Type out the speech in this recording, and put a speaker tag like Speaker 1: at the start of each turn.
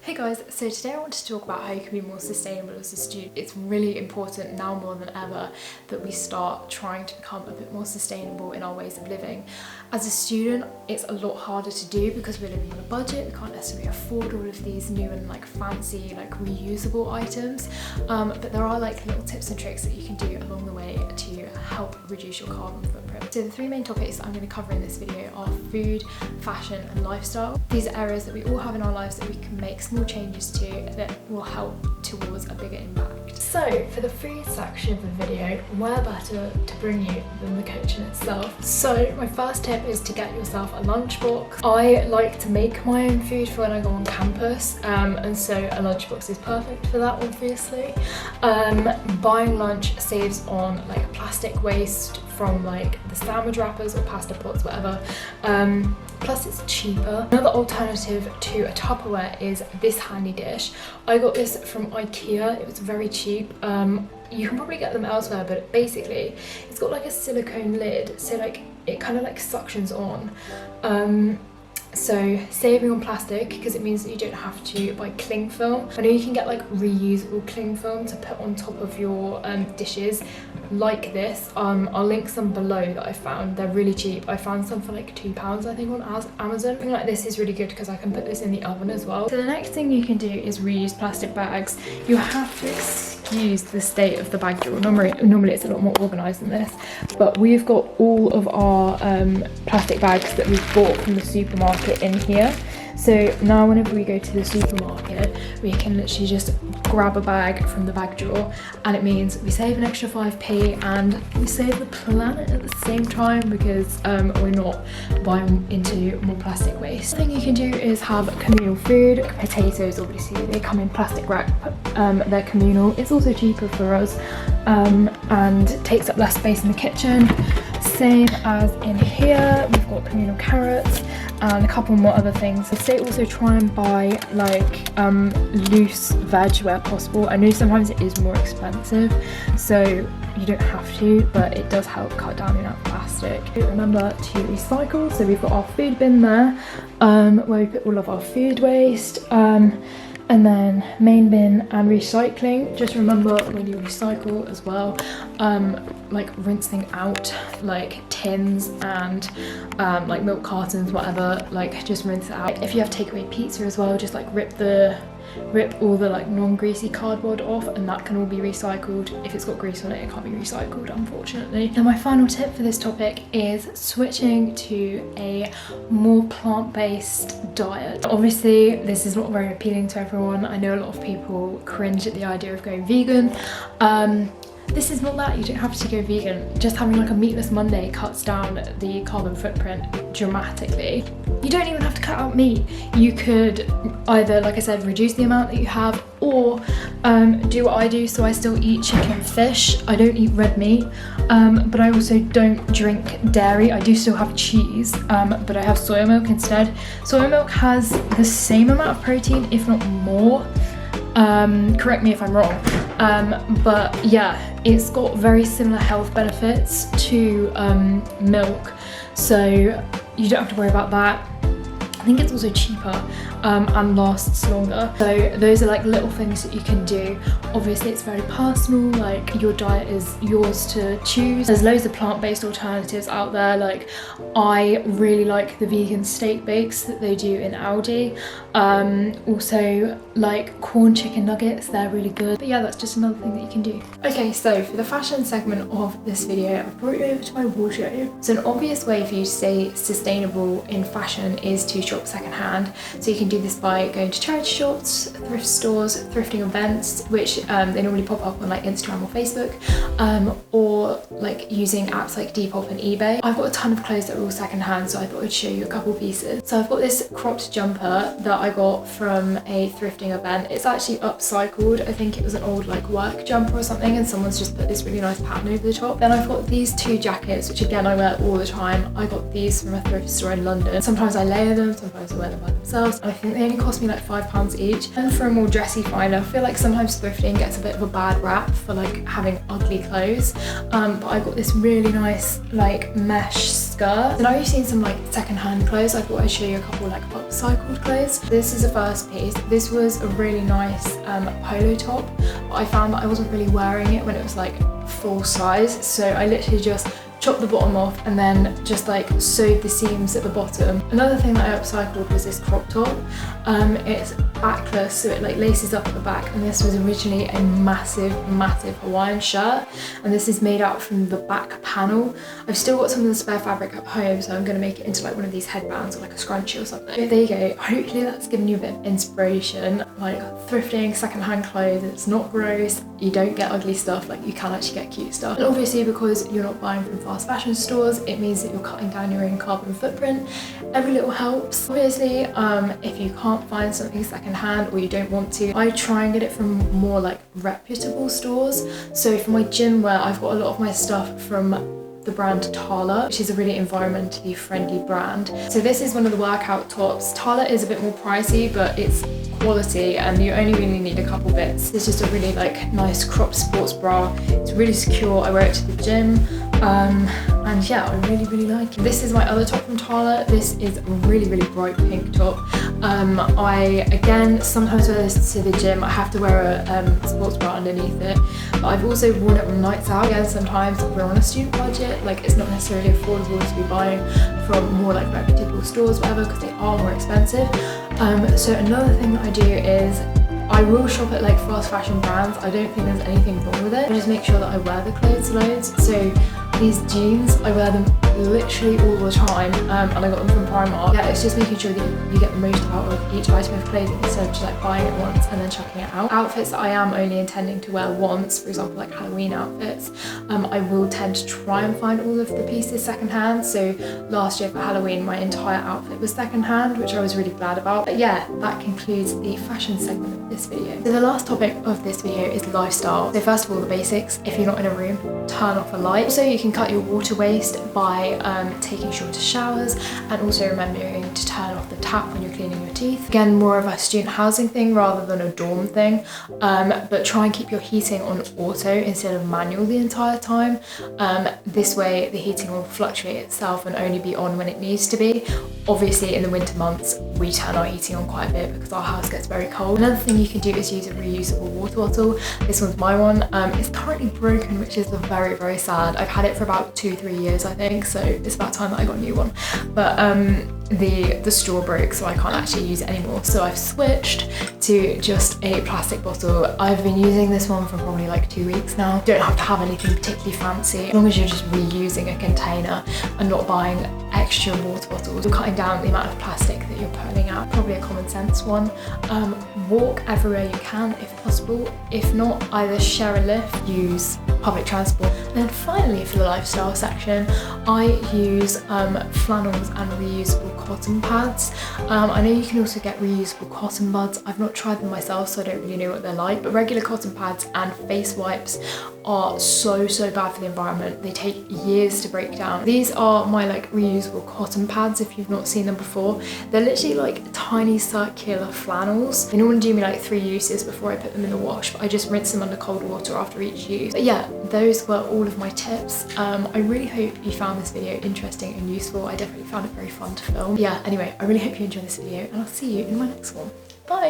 Speaker 1: Hey guys, so today I want to talk about how you can be more sustainable as a student. It's really important now more than ever that we start trying to become a bit more sustainable in our ways of living. As a student, it's a lot harder to do because we're living on a budget, we can't necessarily afford all of these new and fancy reusable items, but there are little tips and tricks that you can do along the way to help reduce your carbon footprint. So the three main topics that I'm going to cover in this video are food, fashion and lifestyle. These are areas that we all have in our lives that we can make small changes to that will help towards a bigger impact. So for the food section of the video, where better to bring you than the kitchen itself? So my first tip is to get yourself a lunchbox. I like to make my own food for when I go on campus, and so a lunchbox is perfect for that, obviously. Buying lunch saves on plastic waste from the sandwich wrappers or pasta pots, whatever. Plus it's cheaper. Another alternative to a Tupperware is this handy dish. I got this from IKEA, it was very cheap. You can probably get them elsewhere, but basically it's got a silicone lid, so it kind of suctions on. So saving on plastic because it means that you don't have to buy cling film. I know you can get reusable cling film to put on top of your dishes like this. I'll link some below that I found. They're really cheap. I found some for £2 I think on Amazon. Something like this is really good because I can put this in the oven as well. So the next thing you can do is reuse plastic bags. You have to excuse the state of the bag drawer. Normally it's a lot more organised than this, but we've got all of our plastic bags that we've bought from the supermarket in here. So now whenever we go to the supermarket, we can literally just grab a bag from the bag drawer, and it means we save an extra 5p and we save the planet at the same time because we're not buying into more plastic waste. The thing you can do is have communal food. Potatoes, obviously, they come in plastic wrap, they're communal. It's also cheaper for us and takes up less space in the kitchen. Same as in here, we've got communal carrots and a couple more other things. I'd say also try and buy loose veg where possible. I know sometimes it is more expensive, so you don't have to, but it does help cut down the amount of plastic. Remember to recycle, so we've got our food bin there where we put all of our food waste. And then main bin and recycling. Just remember when you recycle as well, rinsing out tins and milk cartons, whatever, just rinse it out. If you have takeaway pizza as well, just rip all the non-greasy cardboard off, and that can all be recycled. If it's got grease on it, it can't be recycled, unfortunately. And my final tip for this topic is switching to a more plant-based diet. Obviously this is not very appealing to everyone. I know a lot of people cringe at the idea of going vegan. This is not that. You don't have to go vegan. Just having a meatless Monday cuts down the carbon footprint dramatically. You don't even have to cut out meat. You could either, like I said, reduce the amount that you have, or do what I do. So I still eat chicken, fish. I don't eat red meat, but I also don't drink dairy. I do still have cheese, but I have soy milk instead. Soy milk has the same amount of protein, if not more. Correct me if I'm wrong, but yeah, it's got very similar health benefits to milk, so you don't have to worry about that. I think it's also cheaper and lasts longer. So those are little things that you can do. Obviously it's very personal, your diet is yours to choose. There's loads of plant-based alternatives out there. I really like the vegan steak bakes that they do in Aldi. Also corn chicken nuggets, they're really good. But yeah, that's just another thing that you can do. Okay, so for the fashion segment of this video, I've brought you over to my wardrobe. So an obvious way for you to stay sustainable in fashion is to shop secondhand. So you can do this by going to charity shops, thrift stores, thrifting events, which they normally pop up on Instagram or Facebook, or using apps like Depop and eBay. I've got a ton of clothes that are all secondhand, so I thought I'd show you a couple pieces. So I've got this cropped jumper that I got from a thrifting event. It's actually upcycled. I think it was an old work jumper or something, and someone's just put this really nice pattern over the top. Then I've got these two jackets, which again I wear all the time. I got these from a thrift store in London. Sometimes I layer them, sometimes I wear them by themselves. I think they only cost me £5 each. And for a more dressy find, I feel sometimes thrifting gets a bit of a bad rap for having ugly clothes, but I got this really nice mesh skirt. So now you've seen some like second-hand clothes, I thought I'd show you a couple like upcycled clothes. This is the first piece. This was a really nice polo top, but I found that I wasn't really wearing it when it was like full size, so I literally just chopped the bottom off and then just like sewed the seams at the bottom. Another thing that I upcycled was this crop top. It's backless, so it like laces up at the back, and this was originally a massive Hawaiian shirt, and this is made out from the back panel. I've still got some of the spare fabric at home, so I'm going to make it into like one of these headbands or like a scrunchie or something. There you go. Hopefully that's given you a bit of inspiration. Like thrifting secondhand clothes, it's not gross, you don't get ugly stuff, like you can actually get cute stuff. And obviously because you're not buying from fast fashion stores, it means that you're cutting down your own carbon footprint. Every little helps. Obviously, if you can't find something secondhand or you don't want to, I try and get it from more like reputable stores. So for my gym wear, I've got a lot of my stuff from the brand Tala, which is a really environmentally friendly brand. So this is one of the workout tops. Tala is a bit more pricey, but it's quality and you only really need a couple bits. It's just a really like nice cropped sports bra. It's really secure. I wear it to the gym. And yeah, I really like it. This is my other top from Tala. This is a really bright pink top. I again sometimes wear this to the gym. I have to wear a sports bra underneath it, but I've also worn it on nights out. Again, sometimes we're on a student budget, like it's not necessarily affordable to be buying from more like reputable stores, whatever, because they are more expensive. So another thing that I do is I will shop at like fast fashion brands. I don't think there's anything wrong with it. I just make sure that I wear the clothes loads. So these jeans, I wear them literally all the time, and I got them from Primark. Yeah, it's just making sure that you get the most out of each item of clothing instead of just like buying it once and then chucking it out. Outfits that I am only intending to wear once, for example like Halloween outfits, I will tend to try and find all of the pieces secondhand. So last year for Halloween my entire outfit was secondhand, which I was really glad about. But yeah, that concludes the fashion segment of this video. So the last topic of this video is lifestyle. So first of all, the basics. If you're not in a room, turn off a light. So you can cut your water waste by taking shorter showers, and also remembering to turn off the tap when you're cleaning your teeth. Again, more of a student housing thing rather than a dorm thing, but try and keep your heating on auto instead of manual the entire time. This way the heating will fluctuate itself and only be on when it needs to be. Obviously in the winter months we turn our heating on quite a bit because our house gets very cold. Another thing you can do is use a reusable water bottle. This one's my one. It's currently broken, which is very sad. I've had it for about 2-3 years I think, so it's about time that I got a new one. But the straw broke, so I can't actually use it anymore, so I've switched to just a plastic bottle. I've been using this one for probably like 2 weeks now. You don't have to have anything particularly fancy, as long as you're just reusing a container and not buying extra water bottles. You're cutting down the amount of plastic that you're pulling out. Probably a common sense one. Walk everywhere you can if possible. If not, either share a lift, use public transport. And then finally, for the lifestyle section, I use flannels and reusable cotton pads. I know you can also get reusable cotton buds. I've not tried them myself, so I don't really know what they're like, but regular cotton pads and face wipes are so bad for the environment. They take years to break down. These are my like reusable cotton pads if you've not seen them before. They're literally like tiny circular flannels. They normally do me like 3 uses before I put them in the wash, but I just rinse them under cold water after each use. But yeah, those were all of my tips. I really hope you found this video interesting and useful. I definitely found it very fun to film. Yeah, anyway, I really hope you enjoyed this video, and I'll see you in my next one. Bye!